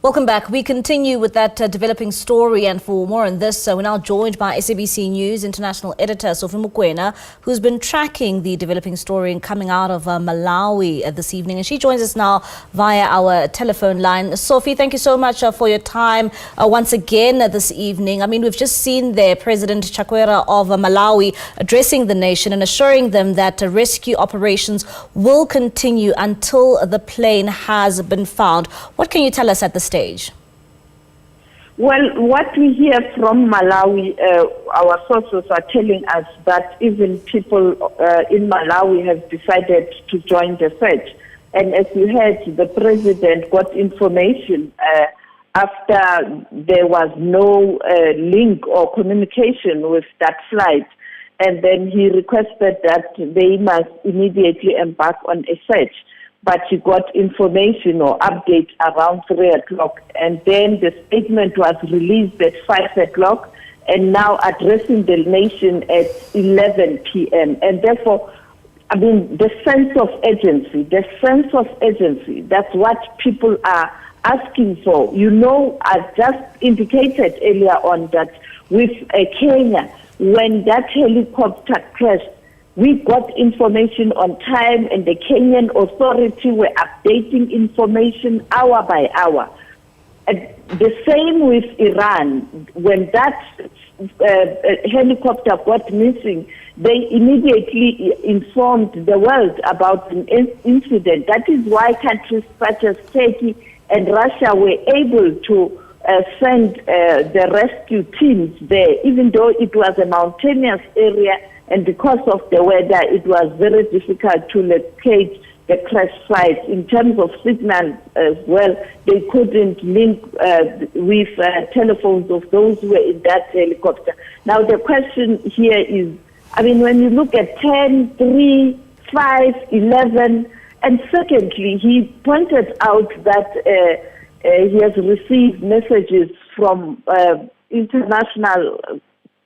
Welcome back. We continue with that developing story, and for more on this, we're now joined by SABC News international editor Sophie Mokoena, who's been tracking the developing story and coming out of Malawi this evening, and she joins us now via our telephone line. Sophie, thank you so much for your time once again this evening. I mean, we've just seen there President Chakwera of Malawi addressing the nation and assuring them that rescue operations will continue until the plane has been found. What can you tell us at this stage? Well, what we hear from Malawi, our sources are telling us that even people in Malawi have decided to join the search. And as you heard, the president got information after there was no link or communication with that flight. And then he requested that they must immediately embark on a search. But he got information or update around 3 o'clock. And then the statement was released at 5 o'clock and now addressing the nation at 11 p.m. And therefore, I mean, the sense of urgency, that's what people are asking for. You know, I've just indicated earlier on that with Kenya, when that helicopter crashed, we got information on time, and the Kenyan authority were updating information hour by hour. And the same with Iran. When that helicopter got missing, they immediately informed the world about an incident. That is why countries such as Turkey and Russia were able to send the rescue teams there, even though it was a mountainous area. And because of the weather, it was very difficult to locate the crash site. In terms of signal as well, they couldn't link with telephones of those who were in that helicopter. Now, the question here is, I mean, when you look at 10, 3, 5, 11, and secondly, he pointed out that he has received messages from international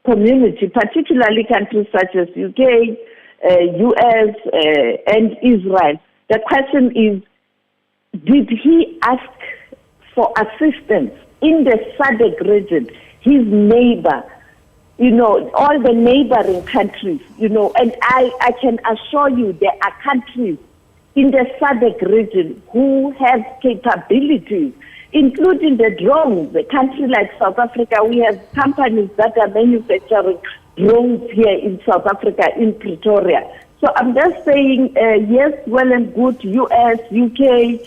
community, particularly countries such as UK, US, and Israel. The question is, did he ask for assistance in the SADC region, his neighbor, you know, all the neighboring countries, you know, and I can assure you there are countries in the SADC region who have capabilities, including the drones. A country like South Africa, we have companies that are manufacturing drones here in South Africa, in Pretoria. So I'm just saying, yes, well and good, US, UK,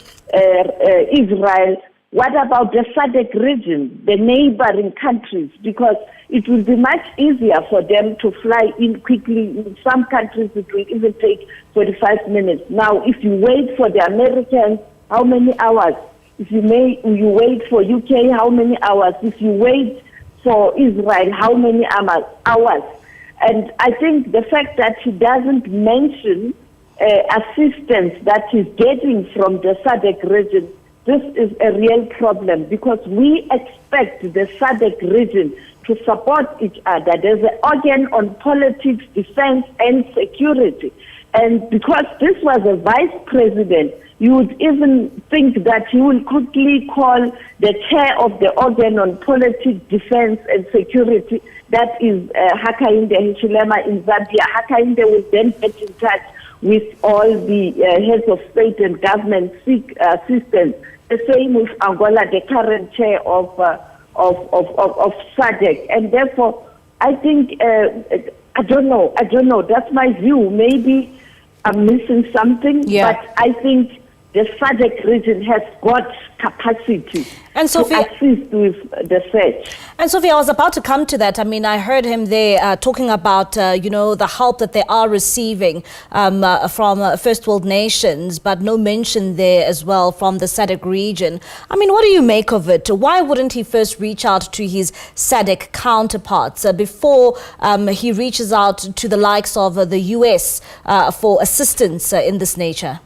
Israel. What about the SADC region, the neighboring countries? Because it will be much easier for them to fly in quickly. In some countries, it will even take 45 minutes. Now, if you wait for the Americans, how many hours? If you wait for UK, how many hours? If you wait for Israel, how many hours? And I think the fact that he doesn't mention assistance that he's getting from the SADC region, this is a real problem, because we expect the SADC region to support each other. There's an organ on politics, defense, and security. And because this was a vice president, you would even think that he will quickly call the chair of the organ on politics, defense, and security. That is Hakainde Hichilema in Zambia. Hakainde will then get in touch with all the heads of state and government, seek assistance. The same with Angola, the current chair of SADC. And therefore, I think, I don't know. That's my view. Maybe I'm missing something, but I think the SADC region has got capacity and Sophie, to assist with the search. And Sophie, I was about to come to that. I mean, I heard him there talking about, you know, the help that they are receiving from first world nations, but no mention there as well from the SADC region. I mean, what do you make of it? Why wouldn't he first reach out to his SADC counterparts before he reaches out to the likes of the US for assistance in this nature?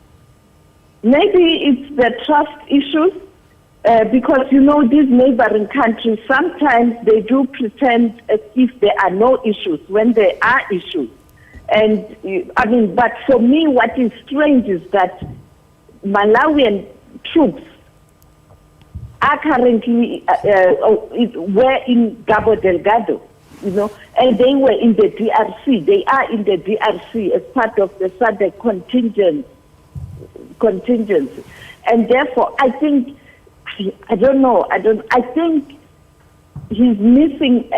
Maybe it's the trust issues, because, you know, these neighboring countries, sometimes they do pretend as if there are no issues when there are issues. And, I mean, but for me, what is strange is that Malawian troops are currently were in Cabo Delgado, and they were in the DRC. They are in the DRC as part of the SADC contingency. And therefore, I think, I think he's missing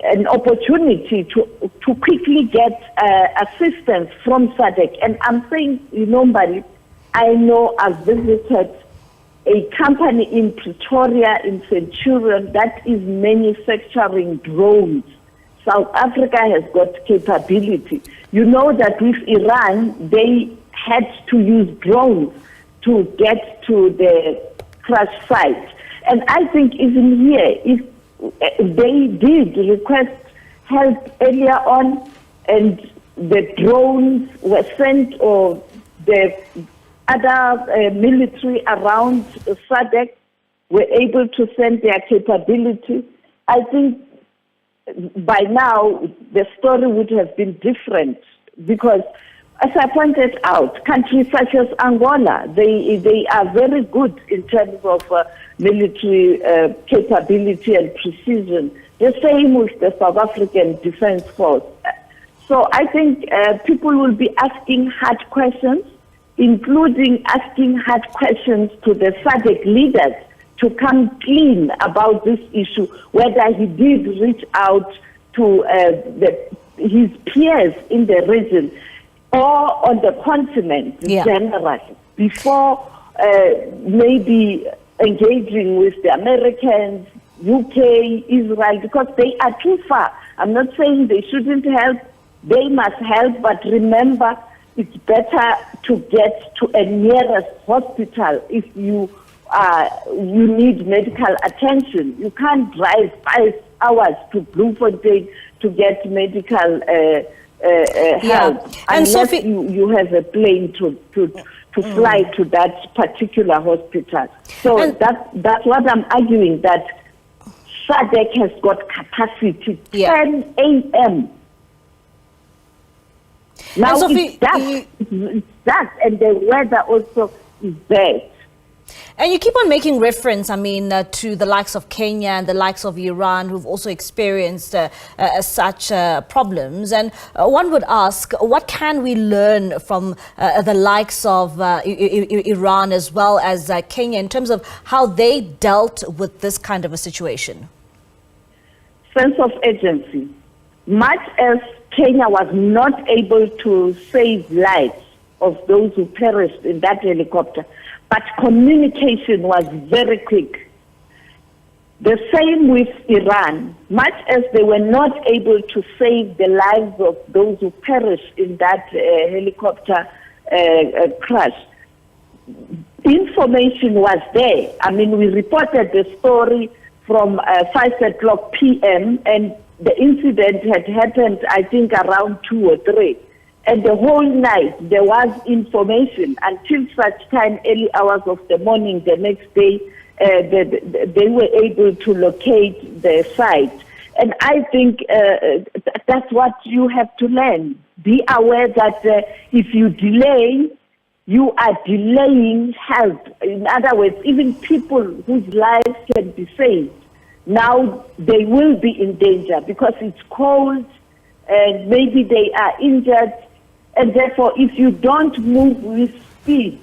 an opportunity to quickly get assistance from SADC. And I'm saying, Mbali, I know I've visited a company in Pretoria, in Centurion, that is manufacturing drones. South Africa has got capability. You know that with Iran, they had to use drones to get to the crash site. And I think even here, if they did request help earlier on and the drones were sent, or the other military around SADC were able to send their capability, I think by now the story would have been different, because as I pointed out, countries such as Angola, they are very good in terms of military capability and precision. The same with the South African Defence Force. So I think people will be asking hard questions, including asking hard questions to the SADC leaders to come clean about this issue, whether he did reach out to his peers in the region or on the continent generally, before maybe engaging with the Americans, UK, Israel, because they are too far. I'm not saying they shouldn't help, they must help, but remember, it's better to get to a nearest hospital if you need medical attention. You can't drive 5 hours to Bloemfontein to get medical help, and unless you have a plane to fly to that particular hospital. So that's what I'm arguing, that SADC has got capacity. 10 a.m. Now it's dark, and the weather also is bad. And you keep on making reference, to the likes of Kenya and the likes of Iran, who've also experienced such problems. And one would ask, what can we learn from the likes of Iran as well as Kenya in terms of how they dealt with this kind of a situation? Sense of urgency. Much as Kenya was not able to save lives of those who perished in that helicopter, but communication was very quick. The same with Iran. Much as they were not able to save the lives of those who perished in that helicopter crash, information was there. We reported the story from 5 o'clock p.m. and the incident had happened, I think, around 2 or 3. And the whole night there was information until such time, early hours of the morning, the next day, they were able to locate the site. And I think that's what you have to learn. Be aware that if you delay, you are delaying help. In other words, even people whose lives can be saved, now they will be in danger because it's cold and maybe they are injured. And therefore, if you don't move with speed,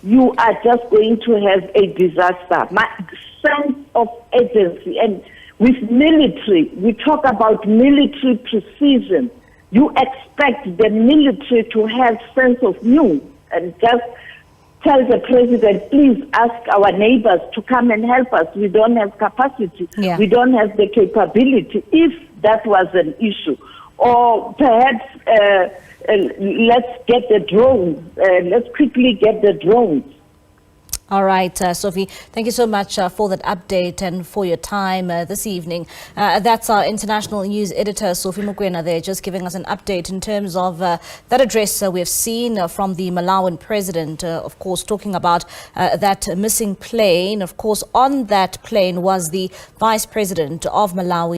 you are just going to have a disaster. My sense of urgency, and with military, we talk about military precision. You expect the military to have sense of news and just tell the president, please ask our neighbors to come and help us. We don't have capacity. We don't have the capability, if that was an issue. Or perhaps let's get the drones. Let's quickly get the drones. All right, Sophie, thank you so much for that update and for your time this evening. That's our international news editor, Sophie Mokoena, there, just giving us an update in terms of that address we have seen from the Malawian president, of course, talking about that missing plane. Of course, on that plane was the vice president of Malawi.